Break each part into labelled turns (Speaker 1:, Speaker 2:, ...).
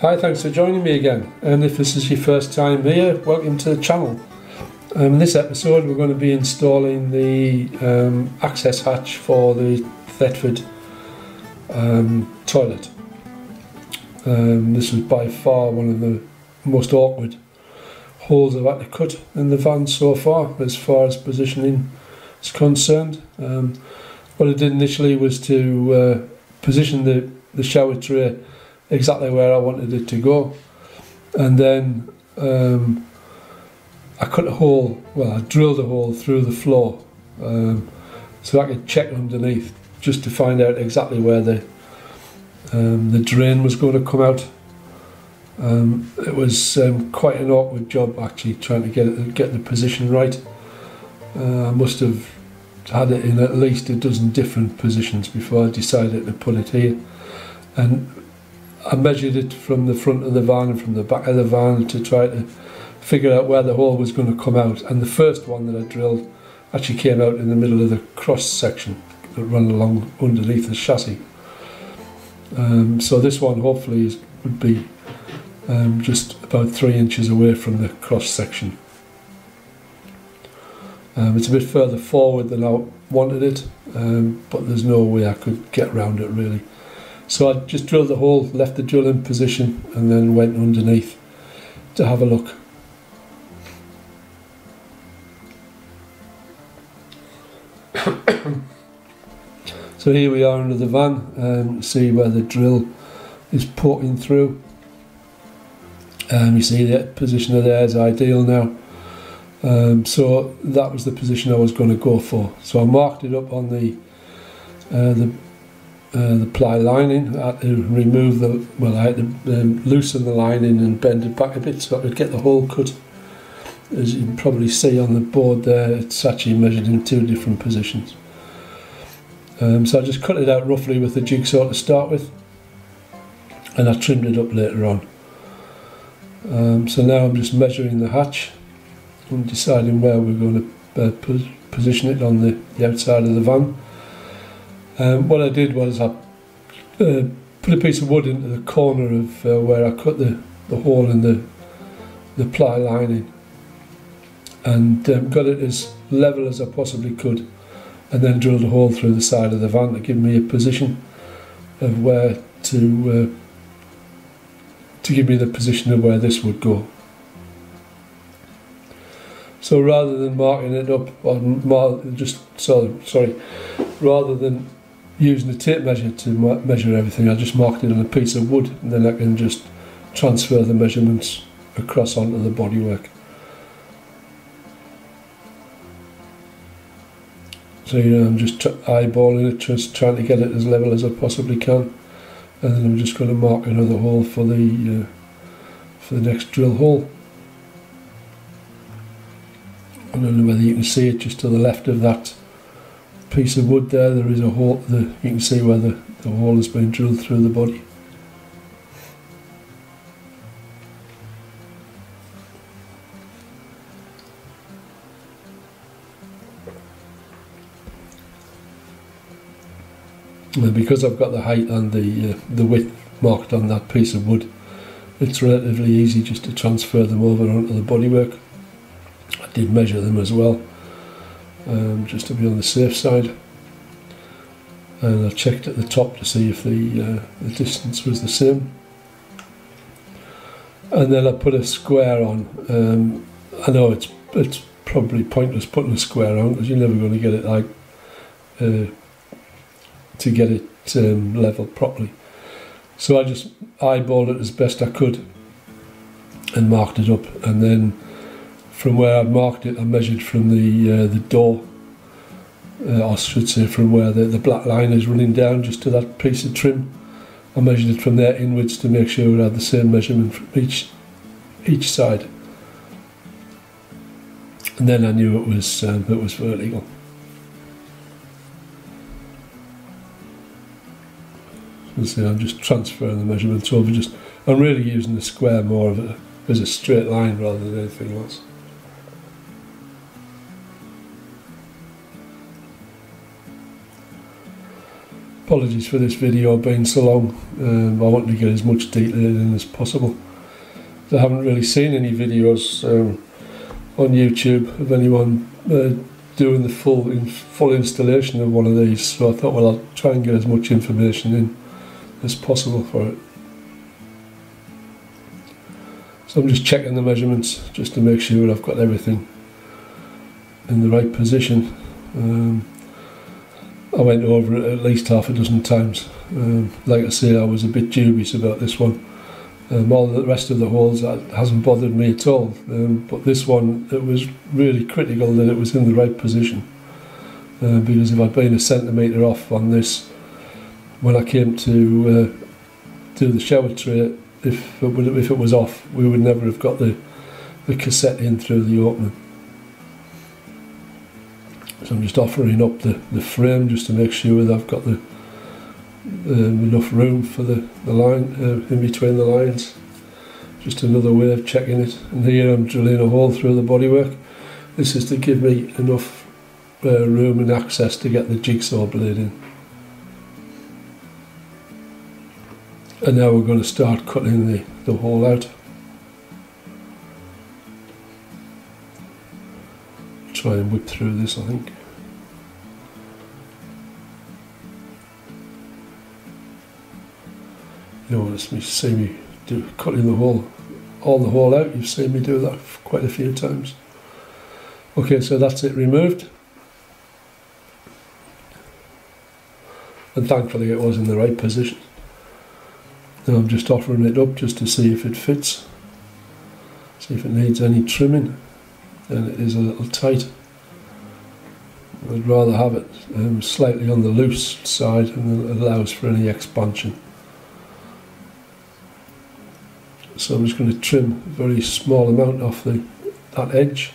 Speaker 1: Hi, thanks for joining me again, and if this is your first time here, welcome to the channel. In this episode we're going to be installing the access hatch for the Thetford toilet. This was by far one of the most awkward holes I've had to cut in the van so far as positioning is concerned. What I did initially was to position the shower tray exactly where I wanted it to go, and then I cut a hole, well, I drilled a hole through the floor so I could check underneath just to find out exactly where the drain was going to come out. It was quite an awkward job actually, trying to get the position right. I must have had it in at least a dozen different positions before I decided to put it here, and I measured it from the front of the van and from the back of the van to try to figure out where the hole was going to come out, and the first one that I drilled actually came out in the middle of the cross section that ran along underneath the chassis. So this one hopefully would be just about 3 inches away from the cross section. It's a bit further forward than I wanted it, but there's no way I could get around it really. So I just drilled the hole, left the drill in position, and then went underneath to have a look. So here we are under the van, see where the drill is poking through. You see the position of there is ideal now. So that was the position I was going to go for. So I marked it up on the ply lining. I had to remove I had to loosen the lining and bend it back a bit so I could get the hole cut. As you can probably see on the board there, it's actually measured in 2 different positions. So I just cut it out roughly with the jigsaw to start with, and I trimmed it up later on. So now I'm just measuring the hatch and deciding where we're going to position it on the outside of the van. What I did was I put a piece of wood into the corner of where I cut the hole in the ply lining, and got it as level as I possibly could, and then drilled a hole through the side of the van to give me a position of where to give me the position of where this would go. So rather than marking it up, rather than using a tape measure to measure everything, I just marked it on a piece of wood, and then I can just transfer the measurements across onto the bodywork. So I'm just eyeballing it, just trying to get it as level as I possibly can, and then I'm just going to mark another hole for the next drill hole. I don't know whether you can see it, just to the left of that piece of wood there is a hole. You can see where the hole has been drilled through the body. And because I've got the height and the width marked on that piece of wood, it's relatively easy just to transfer them over onto the bodywork. I did measure them as well, just to be on the safe side, and I checked at the top to see if the distance was the same, and then I put a square on. I know it's probably pointless putting a square on because you're never going to get it like to get it level properly. So I just eyeballed it as best I could and marked it up, and then from where I marked it, I measured from the door, I should say from where the black line is running down just to that piece of trim. I measured it from there inwards to make sure it had the same measurement from each side, and then I knew it was vertical. So I'm just transferring the measurements over. I'm really using the square more of it as a straight line rather than anything else. Apologies for this video being so long. I wanted to get as much detail in as possible. I haven't really seen any videos on YouTube of anyone doing the full installation of one of these, so I thought, well, I'll try and get as much information in as possible for it. So I'm just checking the measurements just to make sure I've got everything in the right position. I went over it at least half a dozen times. Like I say, I was a bit dubious about this one. All the rest of the holes, that hasn't bothered me at all, but this one, it was really critical that it was in the right position, because if I'd been a centimetre off on this when I came to do the shower tray, if it was off, we would never have got the cassette in through the opening. So I'm just offering up the frame just to make sure that I've got enough room for the line in between the lines. Just another way of checking it. And here I'm drilling a hole through the bodywork. This is to give me enough room and access to get the jigsaw blade in. And now we're going to start cutting the hole out. Try and whip through this, I think. You know, it's me see me cutting all the hole out. You've seen me do that quite a few times. Okay, so that's it removed, and thankfully it was in the right position. Now I'm just offering it up just to see if it fits, see if it needs any trimming, and it is a little tight. I'd rather have it slightly on the loose side, and it allows for any expansion. So I'm just going to trim a very small amount off that edge,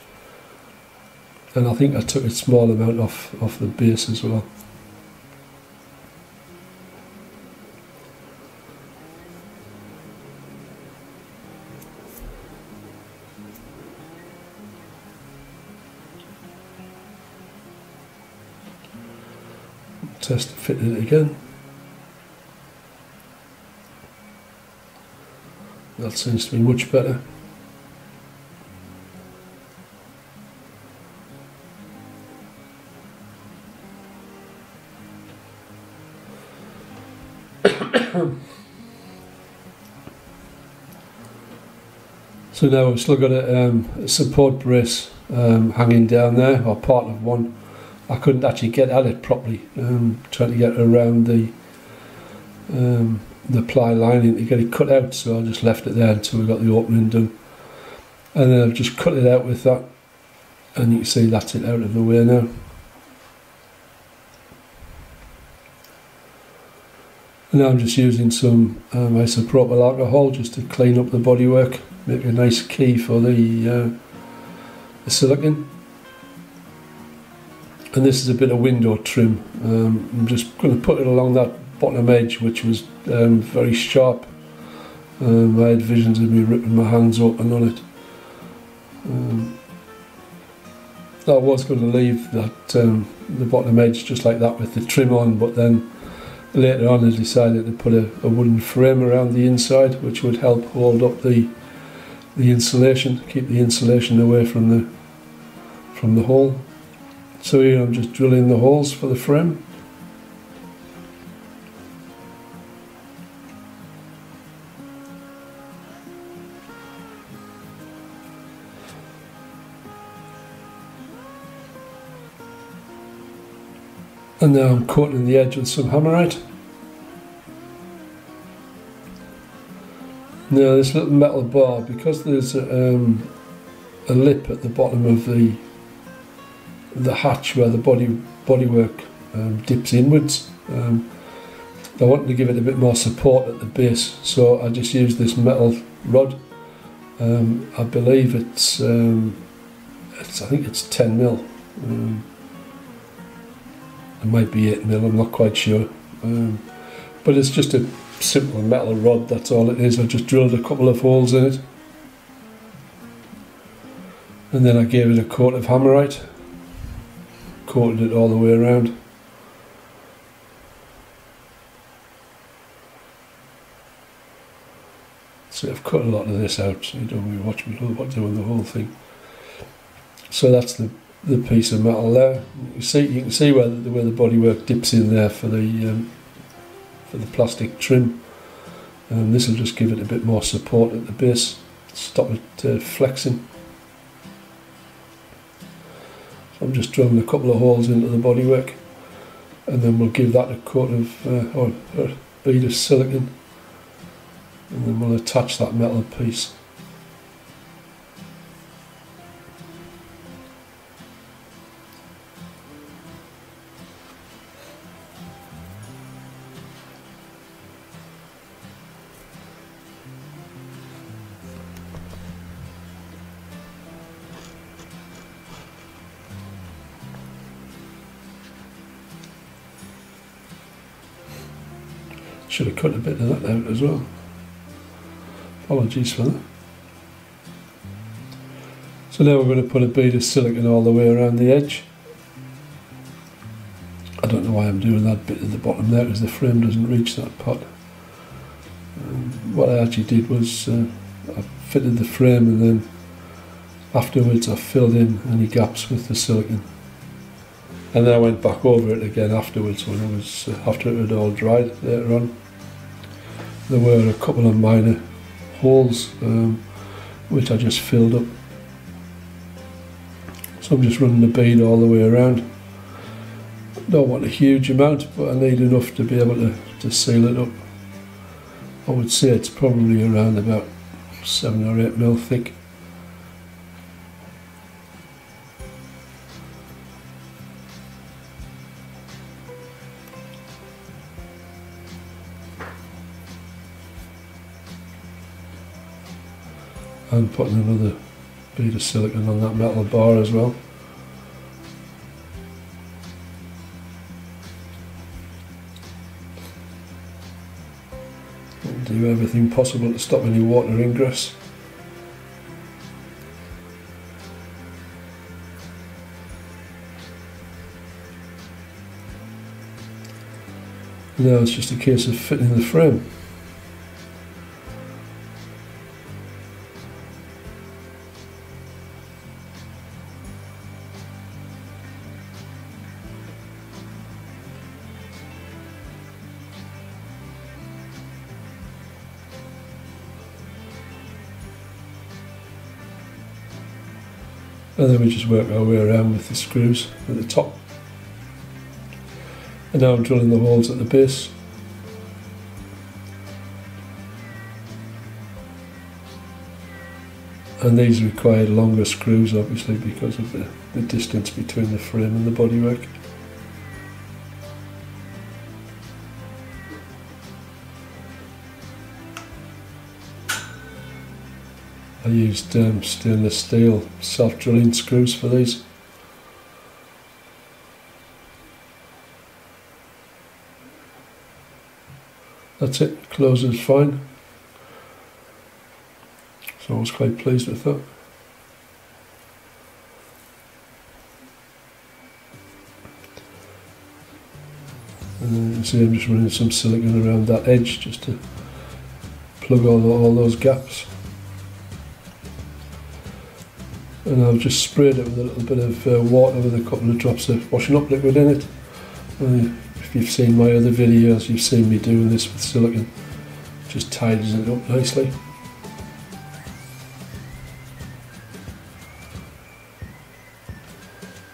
Speaker 1: and I think I took a small amount off the base as well. Test to fit it again. That seems to be much better. So now we've still got a support brace hanging down there, or part of one. I couldn't actually get at it properly, trying to get around the ply lining to get it cut out, so I just left it there until we got the opening done. And then I've just cut it out with that, and you can see that's it out of the way now. And now I'm just using some isopropyl alcohol just to clean up the bodywork, make a nice key for the silicone. And this is a bit of window trim. I'm just going to put it along that bottom edge, which was very sharp. I had visions of me ripping my hands open on it. I was going to leave that the bottom edge just like that with the trim on, but then later on I decided to put a wooden frame around the inside, which would help hold up the insulation, keep the insulation away from the hole. So here I'm just drilling the holes for the frame. And now I'm coating the edge with some hammerite. Now this little metal bar, because there's a lip at the bottom of the hatch where the bodywork dips inwards, I wanted to give it a bit more support at the base, so I just used this metal rod. I believe it's I think it's 10mm. It might be 8mm, I'm not quite sure, but it's just a simple metal rod, that's all it is. I just drilled a couple of holes in it, and then I gave it a coat of hammerite, coated it all the way around. So I've cut a lot of this out, so you don't really watch me doing the whole thing. So that's the piece of metal there. You can see where the bodywork dips in there for the plastic trim. This will just give it a bit more support at the base, stop it flexing. So I'm just drilling a couple of holes into the bodywork, and then we'll give that a coat of or a bead of silicone, and then we'll attach that metal piece. Should have cut a bit of that out as well. Apologies for that. So now we're going to put a bead of silicone all the way around the edge. I don't know why I'm doing that bit at the bottom there, because the frame doesn't reach that part. What I actually did was I fitted the frame, and then afterwards I filled in any gaps with the silicone. And then I went back over it again afterwards, when it was after it had all dried later on. There were a couple of minor holes which I just filled up. So I'm just running the bead all the way around. Don't want a huge amount, but I need enough to be able to seal it up. I would say it's probably around about 7 or 8 mil thick. And putting another bead of silicone on that metal bar as well. And do everything possible to stop any water ingress. Now it's just a case of fitting the frame. And then we just work our way around with the screws at the top. And now I'm drilling the holes at the base. And these required longer screws, obviously, because of the distance between the frame and the bodywork. I used stainless steel self-drilling screws for these. That's it, closes fine. So I was quite pleased with that. And then you can see I'm just running some silicone around that edge just to plug all those gaps. And I've just sprayed it with a little bit of water with a couple of drops of washing up liquid in it. If you've seen my other videos, you've seen me doing this with silicone. Just tidies it up nicely.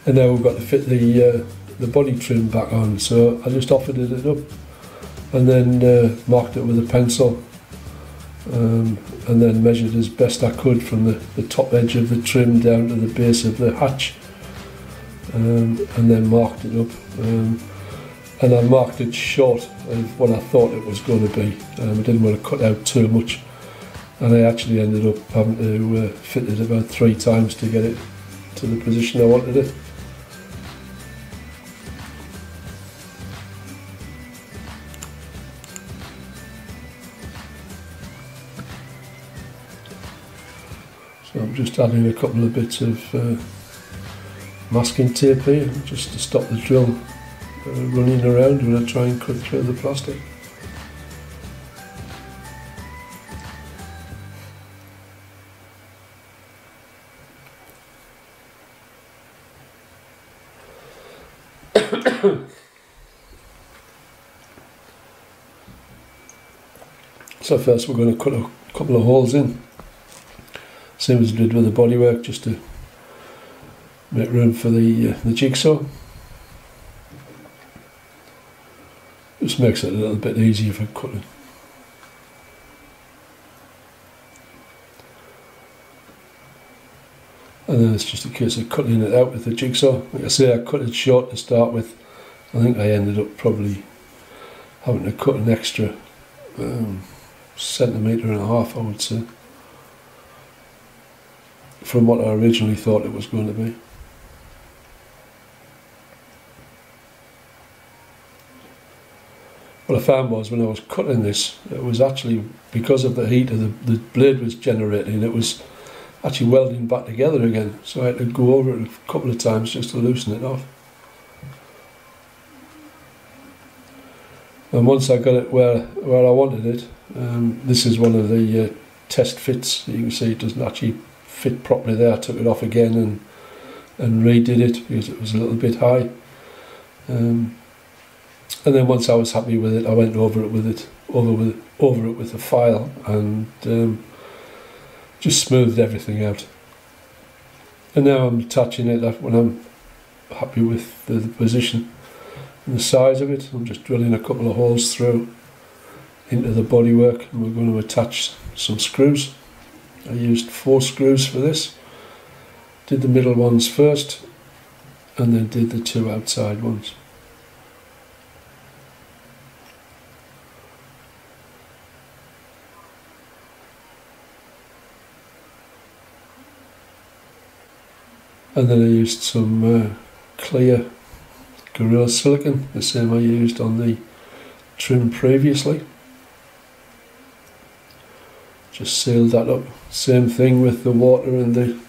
Speaker 1: And now we've got to fit the body trim back on, so I just offered it up and then marked it with a pencil. And then measured as best I could from the top edge of the trim down to the base of the hatch, and then marked it up. And I marked it short of what I thought it was going to be. I didn't want to cut out too much, and I actually ended up having to fit it about 3 times to get it to the position I wanted it. So I'm just adding a couple of bits of masking tape here, just to stop the drill running around when I try and cut through the plastic. So first we're going to cut a couple of holes in, same as we did with the bodywork, just to make room for the jigsaw. Just makes it a little bit easier for cutting. And then it's just a case of cutting it out with the jigsaw. Like I say, I cut it short to start with. I think I ended up probably having to cut an extra centimetre and a half, I would say, from what I originally thought it was going to be. What I found was when I was cutting this, it was actually, because of the heat the blade was generating, it was actually welding back together again, so I had to go over it a couple of times just to loosen it off. And once I got it where I wanted it, this is one of the test fits. You can see it doesn't actually fit properly there. I took it off again and redid it because it was a little bit high. And then once I was happy with it, I went over it with a file and just smoothed everything out. And now I'm attaching it when I'm happy with the position and the size of it. I'm just drilling a couple of holes through into the bodywork, and we're going to attach some screws. I used 4 screws for this. Did the middle ones first and then did the 2 outside ones. And then I used some clear Gorilla Silicon, the same I used on the trim previously. Just sealed that up. Same thing with the water and the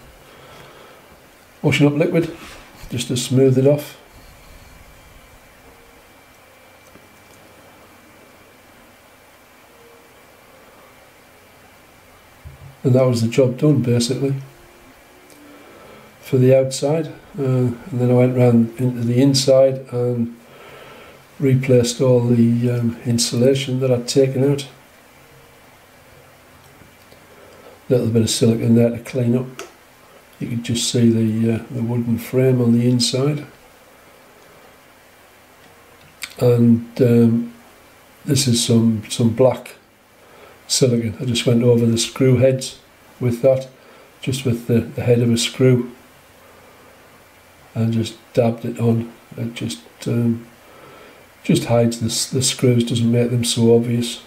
Speaker 1: washing up liquid, just to smooth it off. And that was the job done basically for the outside. And then I went round into the inside and replaced all the insulation that I'd taken out. A little bit of silicone there to clean up. You could just see the wooden frame on the inside. And this is some black silicone. I just went over the screw heads with that, just with the head of a screw, and just dabbed it on. It just hides the screws, doesn't make them so obvious.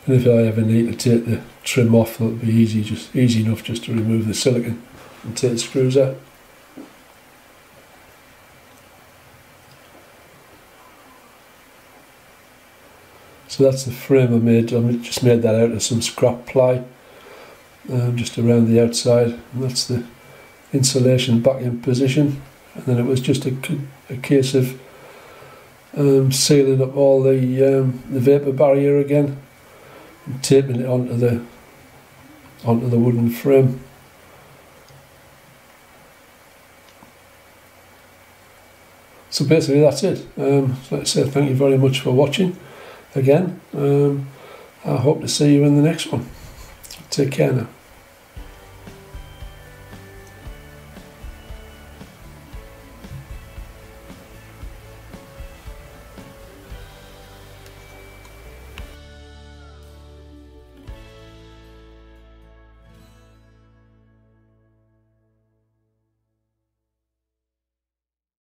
Speaker 1: And if I ever need to take the trim off, it'll be easy enough just to remove the silicone and take the screws out. So that's the frame I made. I just made that out of some scrap ply, just around the outside, and that's the insulation back in position. And then it was just a case of sealing up all the vapor barrier again, and taping it onto the wooden frame. So basically that's it. Like I say, thank you very much for watching again. I hope to see you in the next one. Take care now.